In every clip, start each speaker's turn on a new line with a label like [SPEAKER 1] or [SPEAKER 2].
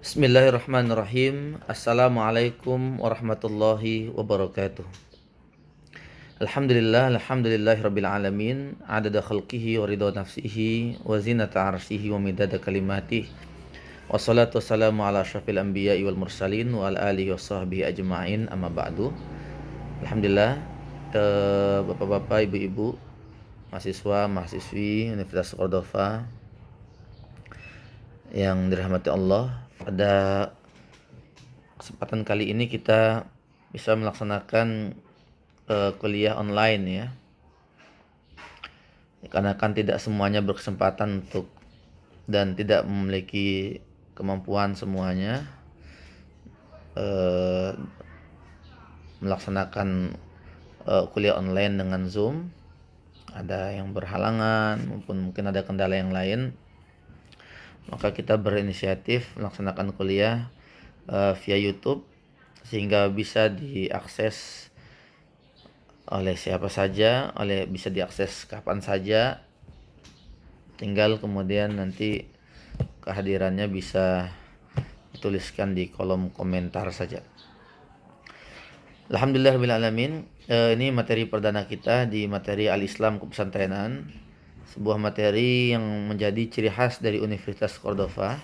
[SPEAKER 1] Bismillahirrahmanirrahim. Assalamualaikum warahmatullahi wabarakatuh. Alhamdulillahirabbil alamin, adada khalqihi wa ridha nafsihi wa zinata arsyihi wa midada kalimatihi. Wassalatu wassalamu ala asyrafil anbiya'i wal mursalin wa ala alihi washabbihi ajma'in, amma ba'du. Alhamdulillah, Bapak-bapak, Ibu-ibu, mahasiswa, mahasiswi Universitas Cordova yang dirahmati Allah, pada kesempatan kali ini kita bisa melaksanakan kuliah online ya. Karena kan tidak semuanya berkesempatan untuk dan tidak memiliki kemampuan semuanya melaksanakan kuliah online dengan Zoom. Ada yang berhalangan maupun mungkin ada kendala yang lain. Maka kita berinisiatif melaksanakan kuliah via YouTube sehingga bisa diakses oleh siapa saja, bisa diakses kapan saja. Tinggal kemudian nanti kehadirannya bisa dituliskan di kolom komentar saja. Alhamdulillahirabbil alamin. Ini materi perdana kita di materi Al-Islam Kepesantrenan. Sebuah materi yang menjadi ciri khas dari Universitas Cordova,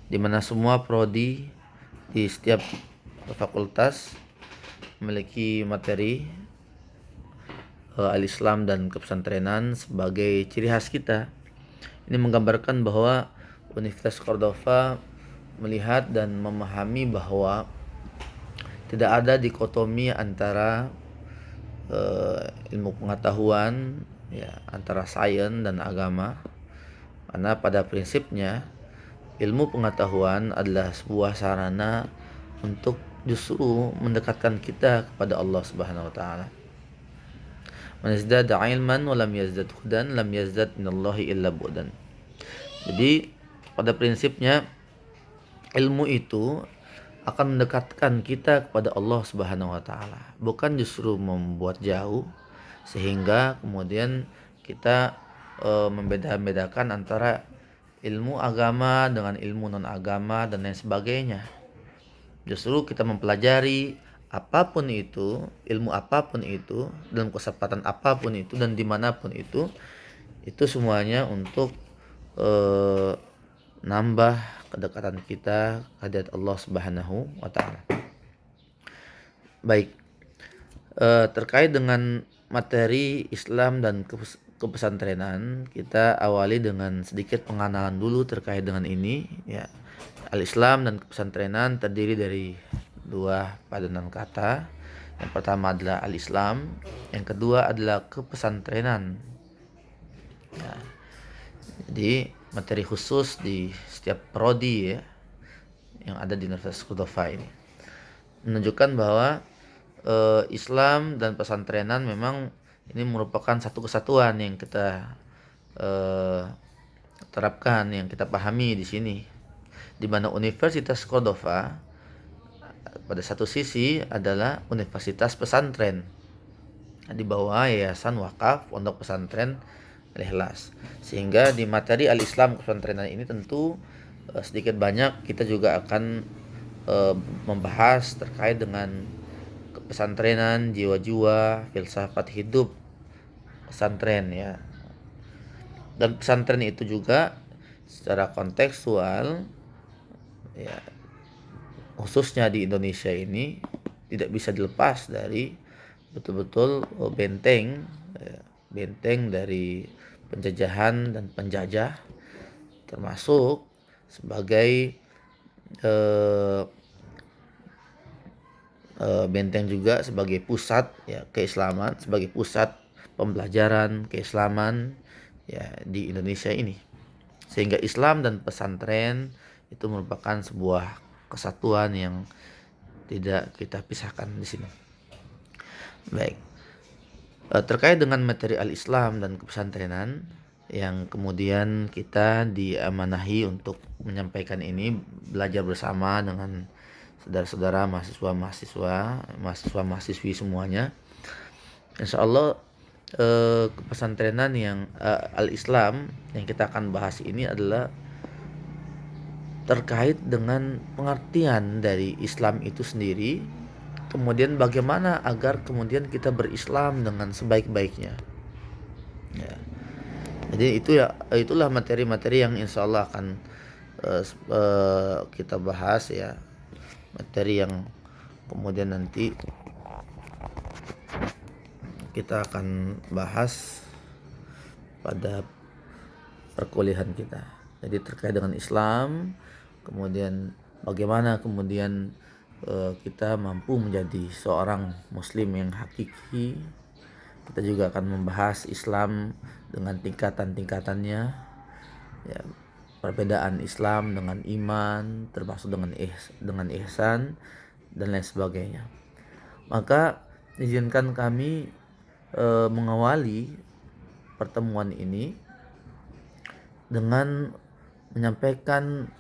[SPEAKER 1] di mana semua prodi di setiap fakultas memiliki materi Al-Islam dan Kepesantrenan sebagai ciri khas kita. Ini menggambarkan bahwa Universitas Cordova melihat dan memahami bahwa tidak ada dikotomi antara ilmu pengetahuan ya, antara sains dan agama. Karena pada prinsipnya ilmu pengetahuan adalah sebuah sarana untuk justru mendekatkan kita kepada Allah Subhanahu wa taala. Man yazdada ilman wa lam yazdad hudan lam yazdad minallahi illa bu'dan. Jadi pada prinsipnya ilmu itu akan mendekatkan kita kepada Allah Subhanahu wa taala, bukan justru membuat jauh sehingga kemudian kita membeda-bedakan antara ilmu agama dengan ilmu non agama dan lain sebagainya. Justru kita mempelajari apapun itu, ilmu apapun itu, dalam kesempatan apapun itu dan dimanapun itu semuanya untuk nambah kedekatan kita kepada Allah Subhanahu wa taala. Baik, terkait dengan materi Islam dan kepesantrenan, kita awali dengan sedikit pengenalan dulu terkait dengan ini ya. Al-Islam dan kepesantrenan terdiri dari dua padanan kata. Yang pertama adalah Al-Islam, yang kedua adalah kepesantrenan ya. Jadi materi khusus di setiap prodi ya yang ada di Universitas Cordova ini menunjukkan bahwa Islam dan pesantrenan memang ini merupakan satu kesatuan yang kita terapkan, yang kita pahami di sini, di mana Universitas Cordova pada satu sisi adalah universitas pesantren di bawah Yayasan Wakaf Pondok Pesantren Al-Ikhlas. Sehingga di materi Al-Islam Kepesantrenan ini tentu sedikit banyak kita juga akan membahas terkait dengan pesantrenan, jiwa-jiwa, filsafat hidup pesantren ya. Dan pesantren itu juga secara kontekstual ya, khususnya di Indonesia ini tidak bisa dilepas dari betul-betul benteng dari penjajahan dan penjajah, termasuk sebagai benteng juga sebagai pusat ya keislaman, sebagai pusat pembelajaran keislaman ya di Indonesia ini. Sehingga Islam dan pesantren itu merupakan sebuah kesatuan yang tidak kita pisahkan di sini. Baik, terkait dengan materi Al-Islam dan kepesantrenan yang kemudian kita diamanahi untuk menyampaikan ini, belajar bersama dengan saudara-saudara mahasiswa-mahasiswi semuanya. Insyaallah kepesantrenan yang Al-Islam yang kita akan bahas ini adalah terkait dengan pengertian dari Islam itu sendiri, kemudian bagaimana agar kemudian kita berislam dengan sebaik-baiknya. Ya. Jadi itulah materi-materi yang insya Allah akan kita bahas ya, materi yang kemudian nanti kita akan bahas pada perkuliahan kita. Jadi terkait dengan Islam, kemudian bagaimana kemudian kita mampu menjadi seorang muslim yang hakiki. Kita juga akan membahas Islam dengan tingkatan-tingkatannya ya, perbedaan Islam dengan iman, termasuk dengan ihsan dan lain sebagainya. Maka izinkan kami mengawali pertemuan ini dengan menyampaikan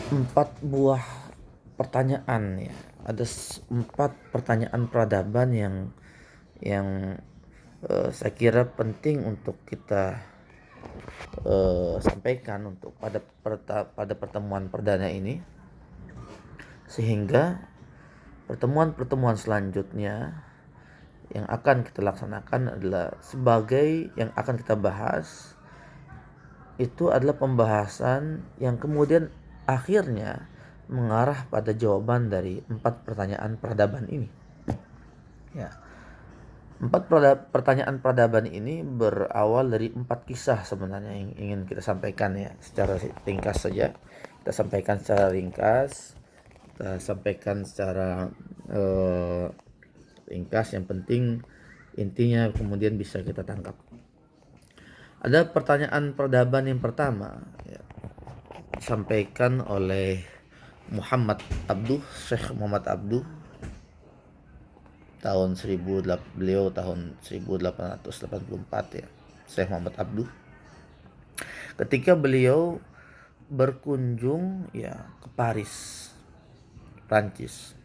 [SPEAKER 1] 4 buah pertanyaan ya. Ada 4 pertanyaan peradaban yang saya kira penting untuk kita sampaikan untuk pada pertemuan perdana ini, sehingga pertemuan-pertemuan selanjutnya yang akan kita laksanakan adalah sebagai yang akan kita bahas itu adalah pembahasan yang kemudian akhirnya mengarah pada jawaban dari 4 pertanyaan peradaban ini. Ya. 4 pertanyaan peradaban ini berawal dari 4 kisah sebenarnya yang ingin kita sampaikan ya, secara ringkas saja. Kita sampaikan secara ringkas, kita sampaikan secara ringkas, yang penting intinya kemudian bisa kita tangkap. Ada pertanyaan peradaban yang pertama ya, disampaikan oleh Syekh Muhammad Abduh beliau tahun 1884 ya, Syekh Muhammad Abduh, ketika beliau berkunjung ya ke Paris, Prancis.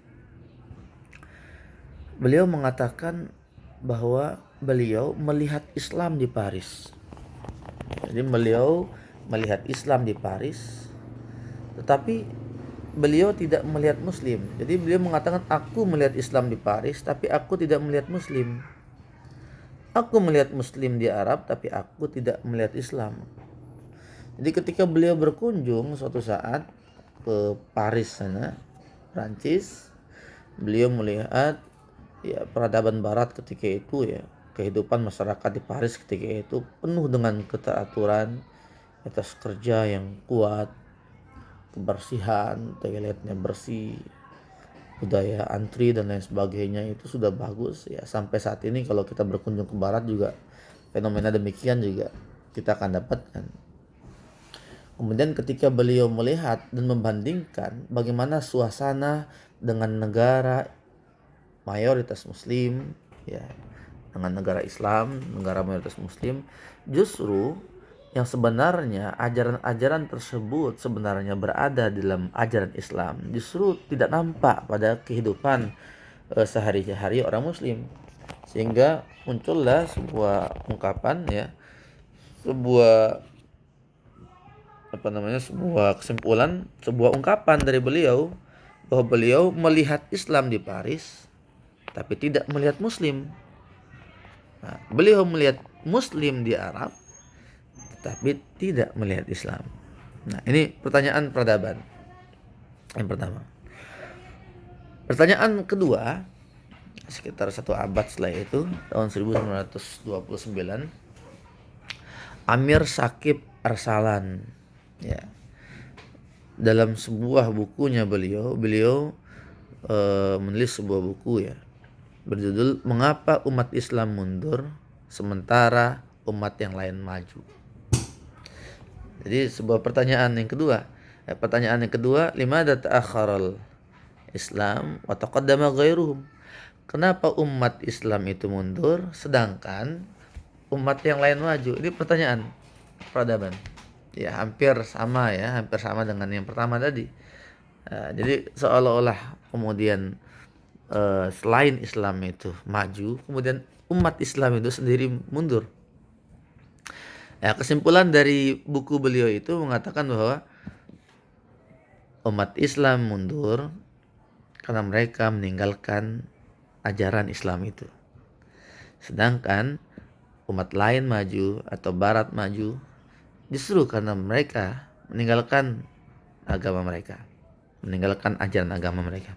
[SPEAKER 1] Beliau mengatakan bahwa beliau melihat Islam di Paris. Jadi beliau melihat Islam di Paris, tetapi beliau tidak melihat Muslim. Jadi beliau mengatakan, aku melihat Islam di Paris, tapi aku tidak melihat Muslim. Aku melihat Muslim di Arab, tapi aku tidak melihat Islam. Jadi ketika beliau berkunjung suatu saat ke Paris sana, Prancis, beliau melihat ya peradaban Barat ketika itu ya, kehidupan masyarakat di Paris ketika itu penuh dengan keteraturan, etos kerja yang kuat, kebersihan, toiletnya bersih, budaya antri dan lain sebagainya itu sudah bagus ya. Sampai saat ini kalau kita berkunjung ke Barat juga fenomena demikian juga kita akan dapatkan. Kemudian ketika beliau melihat dan membandingkan bagaimana suasana dengan negara mayoritas Muslim ya, dengan negara Islam, negara mayoritas Muslim, justru yang sebenarnya ajaran-ajaran tersebut sebenarnya berada dalam ajaran Islam justru tidak nampak pada kehidupan sehari-hari orang Muslim, sehingga muncullah sebuah ungkapan ya, sebuah kesimpulan, sebuah ungkapan dari beliau bahwa beliau melihat Islam di Paris tapi tidak melihat Muslim. Nah, beliau melihat Muslim di Arab tapi tidak melihat Islam. Nah, ini pertanyaan peradaban yang pertama. Pertanyaan kedua, sekitar 1 abad setelah itu, tahun 1929, Amir Shakib Arsalan ya, dalam sebuah bukunya beliau menulis sebuah buku ya, berjudul Mengapa Umat Islam Mundur Sementara Umat yang Lain Maju. Jadi sebuah pertanyaan yang kedua. Pertanyaan yang kedua, limada ta'akharal Islam wa taqaddama ghairuhum. Kenapa umat Islam itu mundur sedangkan umat yang lain maju? Ini pertanyaan peradaban. Ya, hampir sama dengan yang pertama tadi. Jadi seolah-olah kemudian selain Islam itu maju, kemudian umat Islam itu sendiri mundur. Ya, kesimpulan dari buku beliau itu mengatakan bahwa umat Islam mundur karena mereka meninggalkan ajaran Islam itu. Sedangkan umat lain maju atau barat maju justru karena mereka meninggalkan agama mereka, meninggalkan ajaran agama mereka.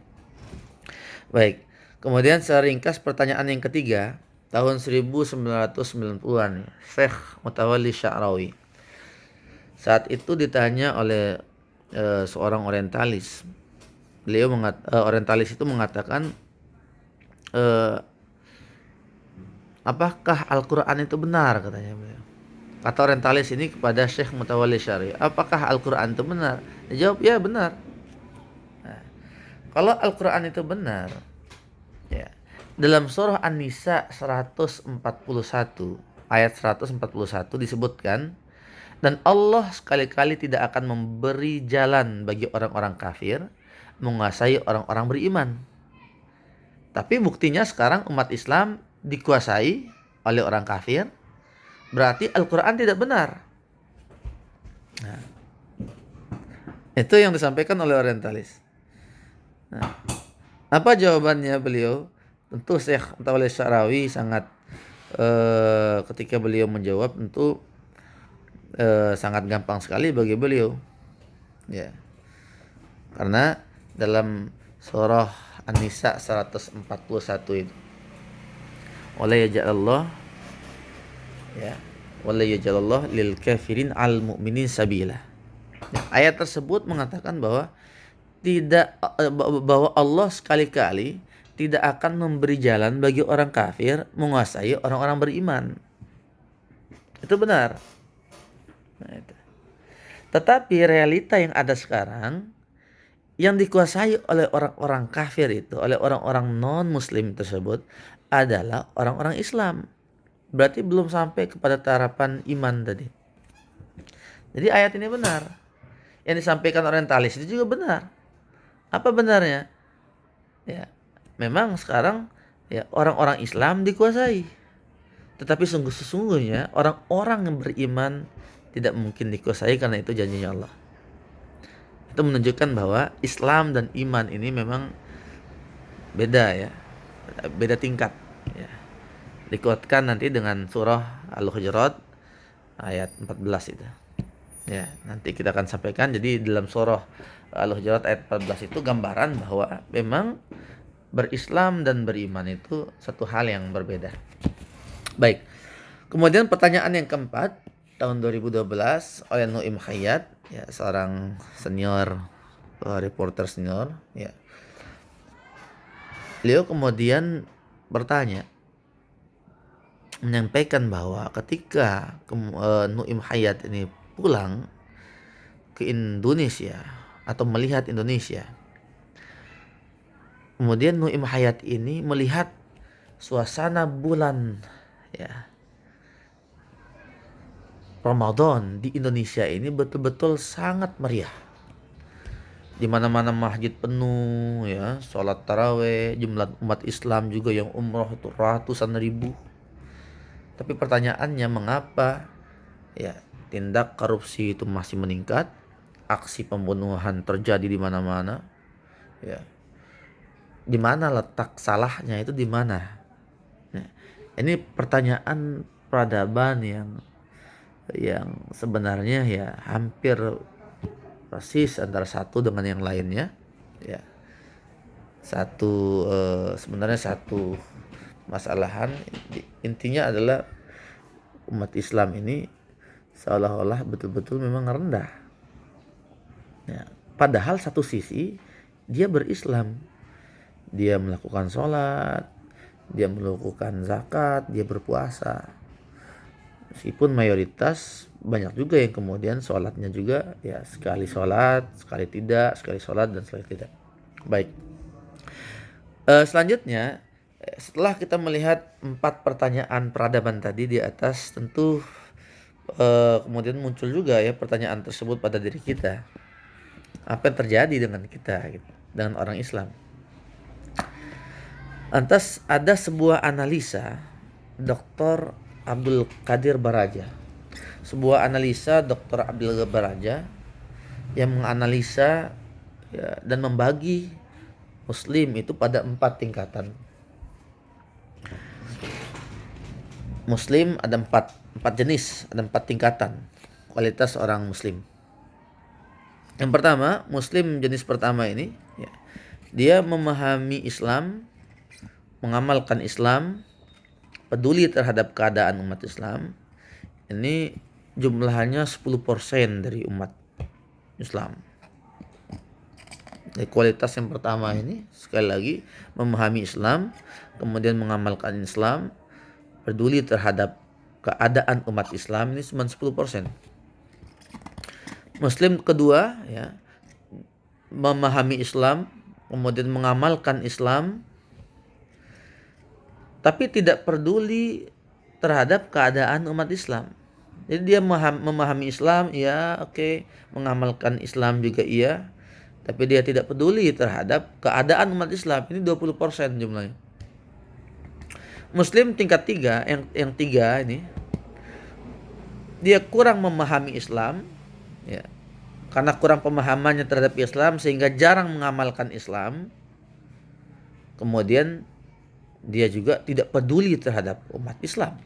[SPEAKER 1] Baik, kemudian seringkas pertanyaan yang ketiga, tahun 1990-an, Syekh Mutawalli Sya'rawi. Saat itu ditanya oleh seorang orientalis. Orientalis itu mengatakan, apakah Al-Quran itu benar, katanya beliau. Kata orientalis ini kepada Syekh Mutawalli Sya'rawi, apakah Al-Quran itu benar? Dia jawab, ya benar. Nah, kalau Al-Quran itu benar, ya, dalam surah An-Nisa 141 ayat 141 disebutkan, dan Allah sekali-kali tidak akan memberi jalan bagi orang-orang kafir menguasai orang-orang beriman. Tapi buktinya sekarang umat Islam dikuasai oleh orang kafir, berarti Al-Quran tidak benar. Nah, itu yang disampaikan oleh orientalis. Nah, apa jawabannya beliau? Tentu Syekh Mutawalli Sya'rawi sangat ketika beliau menjawab tentu sangat gampang sekali bagi beliau, ya, karena dalam surah An-Nisa 141 itu, wala yaj'alallah, ya, wala yaj'alallah lil kafirin al mu'minin sabila. Ya, ayat tersebut mengatakan bahwa bahwa Allah sekali-kali tidak akan memberi jalan bagi orang kafir menguasai orang-orang beriman. Itu benar. Nah, itu. Tetapi realita yang ada sekarang, yang dikuasai oleh orang-orang kafir itu, oleh orang-orang non-muslim tersebut adalah orang-orang Islam. Berarti belum sampai kepada tarapan iman tadi. Jadi ayat ini benar. Yang disampaikan orientalis itu juga benar. Apa benarnya? Ya, memang sekarang ya orang-orang Islam dikuasai. Tetapi sesungguhnya orang-orang yang beriman tidak mungkin dikuasai, karena itu janjinya Allah. Itu menunjukkan bahwa Islam dan iman ini memang beda, ya, beda tingkat, ya. Dikuatkan nanti dengan surah Al-Hujurat ayat 14 itu. Ya, nanti kita akan sampaikan. Jadi dalam surah Al-Hujurat ayat 14 itu gambaran bahwa memang berislam dan beriman itu satu hal yang berbeda. Baik. Kemudian pertanyaan yang keempat, tahun 2012 oleh Nu'im Khayyat, ya, seorang senior reporter senior, ya. Beliau kemudian bertanya, menyampaikan bahwa ketika Nu'im Khayyat ini pulang ke Indonesia atau melihat Indonesia, kemudian Nu'im Khayyat ini melihat suasana bulan, ya, Ramadan di Indonesia ini betul-betul sangat meriah. Di mana-mana masjid penuh, ya, sholat taraweh, jumlah umat Islam juga yang umroh itu ratusan ribu. Tapi pertanyaannya, mengapa, ya, tindak korupsi itu masih meningkat, aksi pembunuhan terjadi di mana-mana, ya. Di mana letak salahnya itu di mana? Nah, ini pertanyaan peradaban yang sebenarnya ya hampir persis antara satu dengan yang lainnya, ya. Sebenarnya satu masalahan, intinya adalah umat Islam ini seolah-olah betul-betul memang rendah, ya. Padahal satu sisi dia berislam, dia melakukan sholat, dia melakukan zakat, dia berpuasa. Meskipun mayoritas, banyak juga yang kemudian sholatnya juga ya sekali sholat, sekali tidak, sekali sholat dan sekali tidak. Baik. Selanjutnya, setelah kita melihat 4 pertanyaan peradaban tadi di atas, tentu kemudian muncul juga ya pertanyaan tersebut pada diri kita. Apa yang terjadi dengan kita, gitu, dengan orang Islam? Lantas ada sebuah analisa Dr. Abdul Qadir Baraja, sebuah analisa Dr. Abdul Ghaffar Raja yang menganalisa ya, dan membagi Muslim itu pada 4 tingkatan. Muslim ada 4 jenis, ada 4 tingkatan kualitas orang Muslim. Yang pertama, Muslim jenis pertama ini, ya, dia memahami Islam, mengamalkan Islam, peduli terhadap keadaan umat Islam. Ini jumlahnya 10% dari umat Islam. Jadi kualitas yang pertama ini sekali lagi memahami Islam, kemudian mengamalkan Islam, peduli terhadap keadaan umat Islam, ini cuma 10%. Muslim kedua ya, memahami Islam, kemudian mengamalkan Islam, tapi tidak peduli terhadap keadaan umat Islam. Jadi dia memahami Islam, ya oke, mengamalkan Islam juga iya, tapi dia tidak peduli terhadap keadaan umat Islam. Ini 20% jumlahnya. Muslim tingkat 3, yang 3 ini, dia kurang memahami Islam, ya, karena kurang pemahamannya terhadap Islam sehingga jarang mengamalkan Islam. Kemudian dia juga tidak peduli terhadap umat Islam.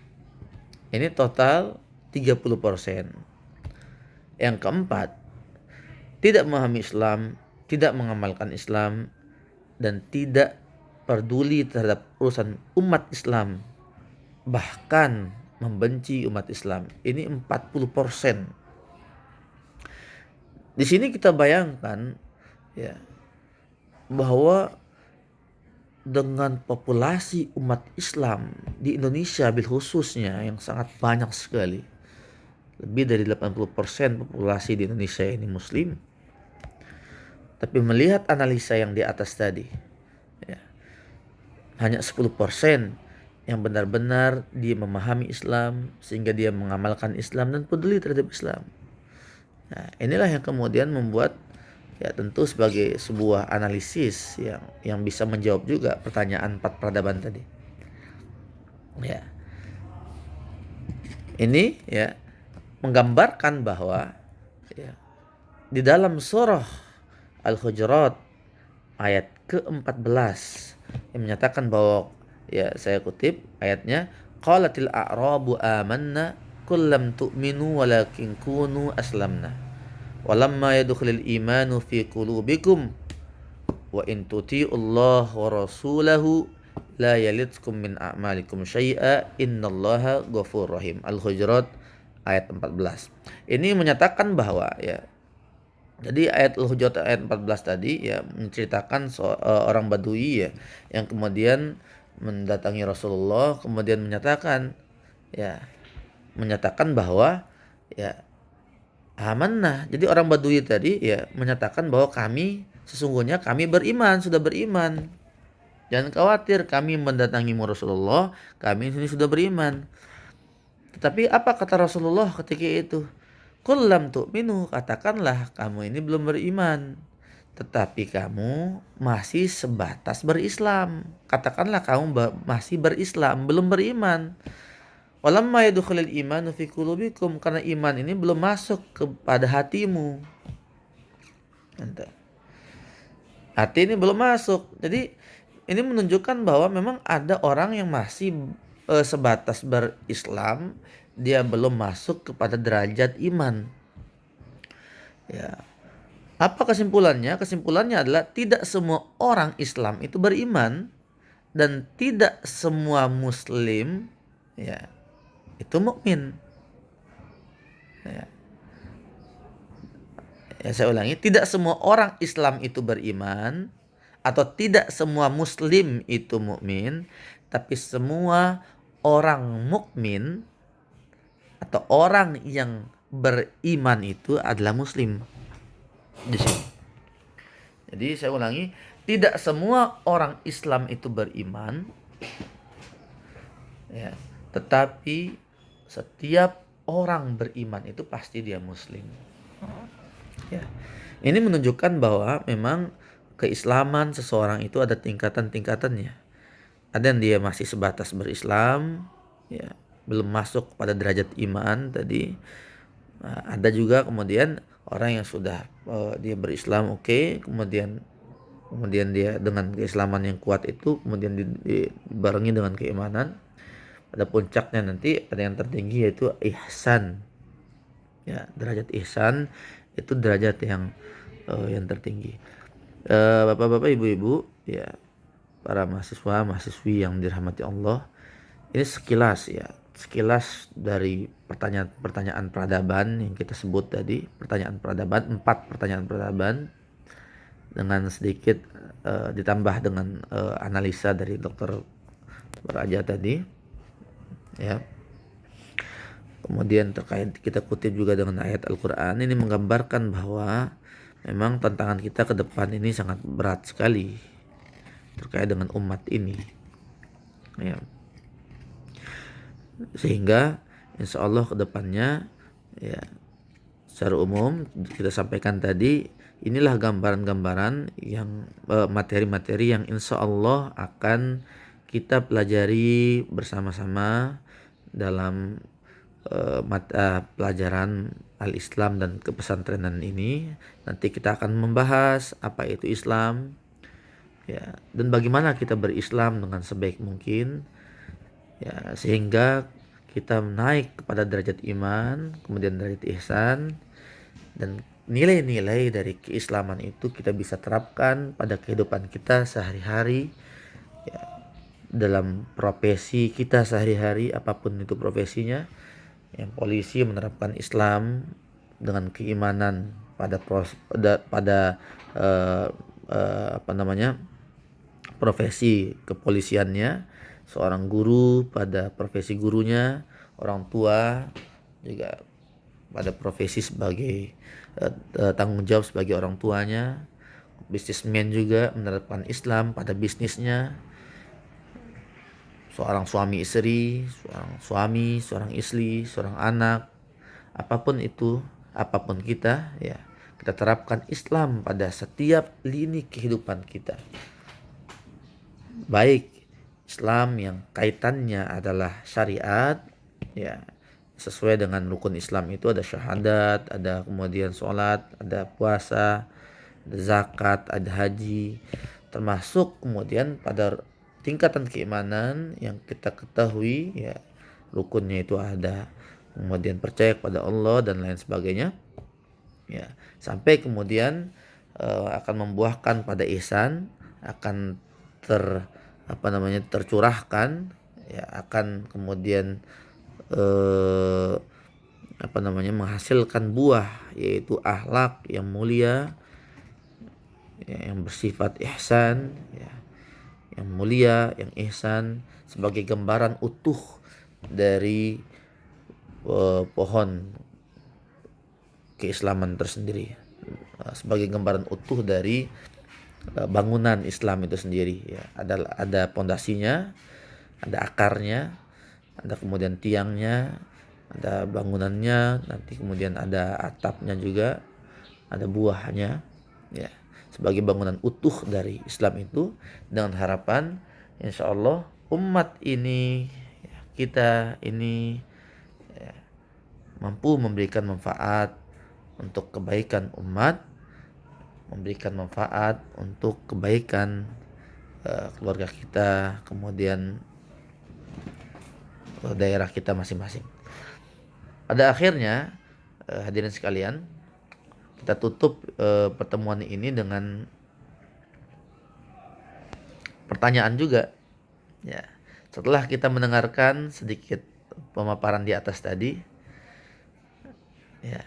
[SPEAKER 1] Ini total 30%. Yang keempat, tidak memahami Islam, tidak mengamalkan Islam, dan tidak peduli terhadap urusan umat Islam, bahkan membenci umat Islam. Ini 40%. Di sini kita bayangkan ya, bahwa dengan populasi umat Islam di Indonesia bil khususnya yang sangat banyak sekali, lebih dari 80% populasi di Indonesia ini Muslim, tapi melihat analisa yang di atas tadi ya, hanya 10% yang benar-benar dia memahami Islam sehingga dia mengamalkan Islam dan peduli terhadap Islam. Nah, inilah yang kemudian membuat ya tentu sebagai sebuah analisis yang bisa menjawab juga pertanyaan 4 peradaban tadi. Ya. Ini ya menggambarkan bahwa ya, di dalam surah Al-Hujurat ayat ke-14 yang menyatakan bahwa ya saya kutip ayatnya, qalatil a'rabu amanna qul lam tu'minu walakin kunu aslamna walamma yadkhulul imanu fi qulubikum wa in tuti'ullaha wa rasulahu la yalidkum min a'malikum syai'a innallaha ghafurur rahim. Al-Hujurat ayat 14. Ini menyatakan bahwa ya, jadi ayat Al-Hujurat ayat 14 tadi ya menceritakan orang Badui ya yang kemudian mendatangi Rasulullah, kemudian menyatakan bahwa ya amanah. Jadi orang Badui tadi ya menyatakan bahwa sesungguhnya kami beriman, sudah beriman. Jangan khawatir, kami mendatangi Rasulullah, kami ini sudah beriman. Tetapi apa kata Rasulullah ketika itu? Qul lam tu'minu, katakanlah kamu ini belum beriman, tetapi kamu masih sebatas berislam. Katakanlah kamu masih berislam, belum beriman. Walamma yadkhulul imanu fi qulubikum, karena iman ini belum masuk kepada hatimu. Hati ini belum masuk. Jadi ini menunjukkan bahwa memang ada orang yang masih sebatas berislam, dia belum masuk kepada derajat iman. Ya. Apa kesimpulannya? Kesimpulannya adalah tidak semua orang Islam itu beriman dan tidak semua Muslim ya itu mukmin. Ya, saya ulangi, tidak semua orang Islam itu beriman atau tidak semua Muslim itu mukmin, tapi semua orang mukmin atau orang yang beriman itu adalah Muslim. Di sini. Jadi saya ulangi, tidak semua orang Islam itu beriman, ya, tetapi setiap orang beriman itu pasti dia Muslim. Ya. Ini menunjukkan bahwa memang keislaman seseorang itu ada tingkatan-tingkatannya. Ada yang dia masih sebatas berislam, ya, belum masuk pada derajat iman tadi. Nah, ada juga kemudian orang yang sudah dia berislam, oke, kemudian dia dengan keislaman yang kuat itu kemudian dibarengi dengan keimanan, pada puncaknya nanti ada yang tertinggi yaitu ihsan. Ya, derajat ihsan itu derajat yang tertinggi. Bapak-bapak, ibu-ibu, ya, para mahasiswa mahasiswi yang dirahmati Allah, ini sekilas dari pertanyaan peradaban yang kita sebut tadi, pertanyaan peradaban, 4 pertanyaan peradaban, dengan sedikit ditambah dengan analisa dari Dokter Raja tadi, ya. Kemudian terkait kita kutip juga dengan ayat Al-Quran, ini menggambarkan bahwa memang tantangan kita ke depan ini sangat berat sekali terkait dengan umat ini, ya. Sehingga insya Allah ke depannya, ya, secara umum kita sampaikan tadi, inilah gambaran-gambaran yang materi-materi yang insya Allah akan kita pelajari bersama-sama dalam mata pelajaran Al-Islam dan kepesantrenan ini. Nanti kita akan membahas apa itu Islam, ya, dan bagaimana kita berislam dengan sebaik mungkin, ya, sehingga kita naik kepada derajat iman, kemudian derajat ihsan, dan nilai-nilai dari keislaman itu kita bisa terapkan pada kehidupan kita sehari-hari, ya, dalam profesi kita sehari-hari apapun itu profesinya. Yang polisi menerapkan Islam dengan keimanan pada profesi kepolisiannya, seorang guru pada profesi gurunya, orang tua juga pada profesi sebagai tanggung jawab sebagai orang tuanya, bisnismen juga menerapkan Islam pada bisnisnya, seorang suami istri, seorang suami, seorang istri, seorang anak, apapun itu, apapun kita, ya, kita terapkan Islam pada setiap lini kehidupan kita. Baik Islam yang kaitannya adalah syariat, ya, sesuai dengan rukun Islam itu ada syahadat, ada kemudian sholat, ada puasa, ada zakat, ada haji, termasuk kemudian pada tingkatan keimanan yang kita ketahui, ya, rukunnya itu ada, kemudian percaya kepada Allah dan lain sebagainya, ya, sampai kemudian akan membuahkan pada ihsan, akan tercurahkan, ya, akan kemudian menghasilkan buah, yaitu akhlak yang mulia, ya, yang bersifat ihsan, ya, yang mulia, yang ihsan, sebagai gambaran utuh dari pohon keislaman tersendiri, sebagai gambaran utuh dari bangunan Islam itu sendiri, ya. Ada pondasinya, ada akarnya, ada kemudian tiangnya, ada bangunannya, nanti kemudian ada atapnya juga, ada buahnya, ya, sebagai bangunan utuh dari Islam itu, dengan harapan insya Allah umat ini, ya, kita ini, ya, mampu memberikan manfaat untuk kebaikan umat, memberikan manfaat untuk kebaikan keluarga kita, kemudian daerah kita masing-masing. Pada akhirnya, hadirin sekalian, kita tutup pertemuan ini dengan pertanyaan juga, ya. Setelah kita mendengarkan sedikit pemaparan di atas tadi, ya,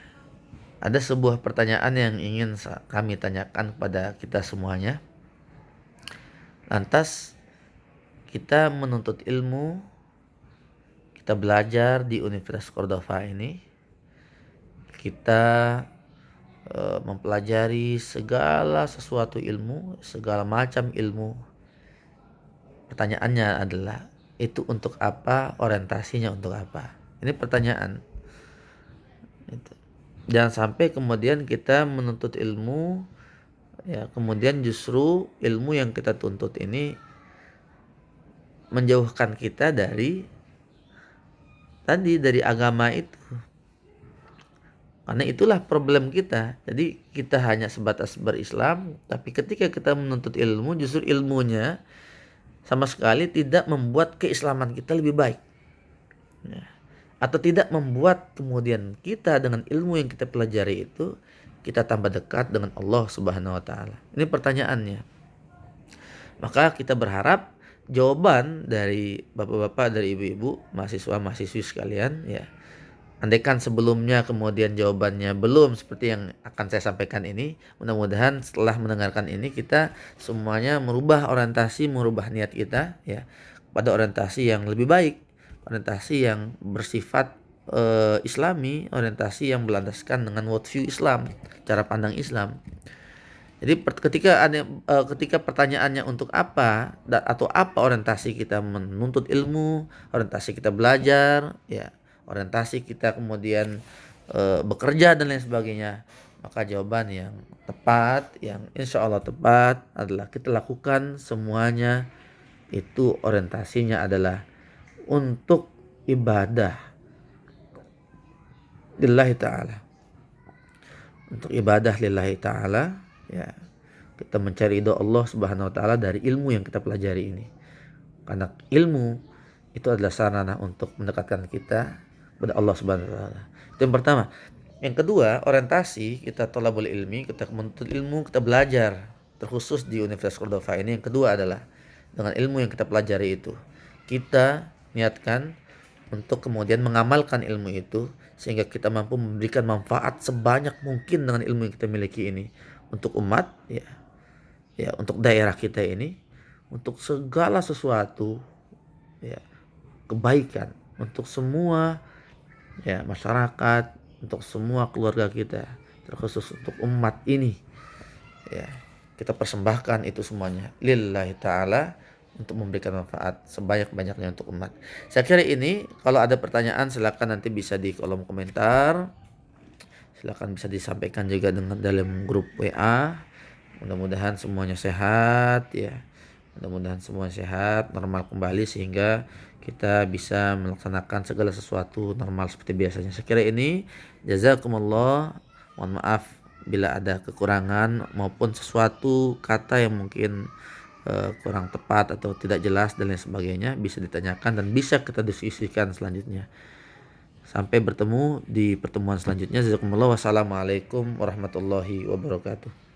[SPEAKER 1] ada sebuah pertanyaan yang ingin kami tanyakan kepada kita semuanya. Lantas kita menuntut ilmu, kita belajar di Universitas Cordova ini, kita mempelajari segala sesuatu ilmu, segala macam ilmu. Pertanyaannya adalah, itu untuk apa? Orientasinya untuk apa? Ini pertanyaan. Jangan sampai kemudian kita menuntut ilmu, ya, kemudian justru ilmu yang kita tuntut ini menjauhkan kita dari agama itu. Karena itulah problem kita. Jadi kita hanya sebatas berislam, tapi ketika kita menuntut ilmu, justru ilmunya sama sekali tidak membuat keislaman kita lebih baik. Ya. Atau tidak membuat kemudian kita dengan ilmu yang kita pelajari itu kita tambah dekat dengan Allah Subhanahu wa taala. Ini pertanyaannya. Maka kita berharap jawaban dari bapak-bapak, dari ibu-ibu, mahasiswa-mahasiswi sekalian ya. Andaikan sebelumnya kemudian jawabannya belum seperti yang akan saya sampaikan ini, mudah-mudahan setelah mendengarkan ini kita semuanya merubah orientasi, merubah niat kita ya pada orientasi yang lebih baik, orientasi yang bersifat Islami, orientasi yang berlandaskan dengan worldview Islam, cara pandang Islam. Jadi ketika pertanyaannya untuk apa atau apa orientasi kita menuntut ilmu, orientasi kita belajar, ya, orientasi kita kemudian bekerja dan lain sebagainya, maka jawaban yang tepat, yang insya Allah tepat adalah kita lakukan semuanya itu orientasinya adalah untuk ibadah lillahi ta'ala, untuk ibadah lillahi ta'ala ya. Kita mencari ridho Allah Subhanahu wa taala dari ilmu yang kita pelajari ini. Karena ilmu itu adalah sarana untuk mendekatkan kita kepada Allah Subhanahu wa taala. Itu yang pertama. Yang kedua, orientasi kita thalabul ilmi, kita menuntut ilmu, kita belajar. Terkhusus di Universitas Cordova ini yang kedua adalah dengan ilmu yang kita pelajari itu, kita niatkan untuk kemudian mengamalkan ilmu itu sehingga kita mampu memberikan manfaat sebanyak mungkin dengan ilmu yang kita miliki ini untuk umat ya untuk daerah kita ini, untuk segala sesuatu ya kebaikan untuk semua ya masyarakat, untuk semua keluarga kita, terkhusus untuk umat ini ya. Kita persembahkan itu semuanya lillahi ta'ala untuk memberikan manfaat sebanyak-banyaknya untuk umat. Saya kira ini, kalau ada pertanyaan silakan nanti bisa di kolom komentar. Silakan bisa disampaikan juga dengan dalam grup WA. Mudah-mudahan semuanya sehat ya. Mudah-mudahan semua sehat, normal kembali sehingga kita bisa melaksanakan segala sesuatu normal seperti biasanya. Saya kira ini, jazakumullah. Mohon maaf bila ada kekurangan maupun sesuatu kata yang mungkin kurang tepat atau tidak jelas dan lain sebagainya, bisa ditanyakan dan bisa kita diskusikan selanjutnya. Sampai bertemu di pertemuan selanjutnya. Jazakumullah. Wassalamualaikum warahmatullahi wabarakatuh.